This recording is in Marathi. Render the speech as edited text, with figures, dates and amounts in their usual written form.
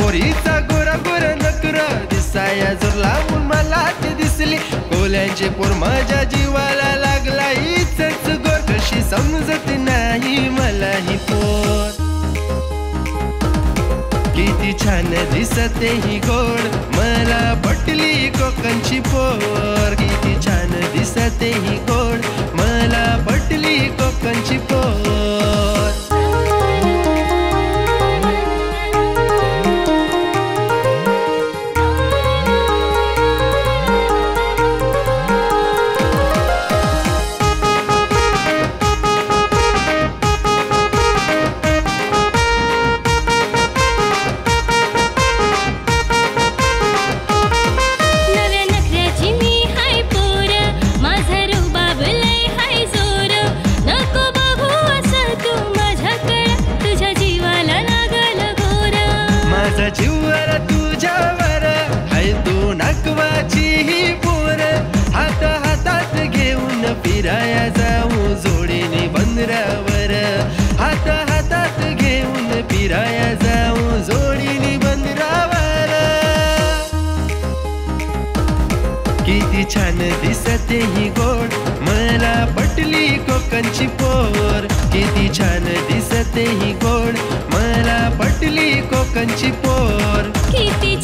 पोरीचा गोरा गोरा नकरा दिसाया जर लावून मला ती दिसली कोल्यांचे पोर माझ्या जीवाला लागला इचच गोर कशी समजत नाही मला ही पोर किती छान दिसते ही गोड मला पटली कोकणची पोर किती छान दिसते ही गोड मला पटली कोकणची पोर जीवाला तुझ्यावर हाय तू नाकवाची ही पोर हात हातात घेऊन फिराया जाऊ जोडीने बंदरावर हात हातात घेऊन फिराया जाऊ जोडीने बंदरावर किती छान दिसते ही गोड मला पटली कोकणची पोर किती छान दिसते ही गोड मला पटली कोकणची पोर किती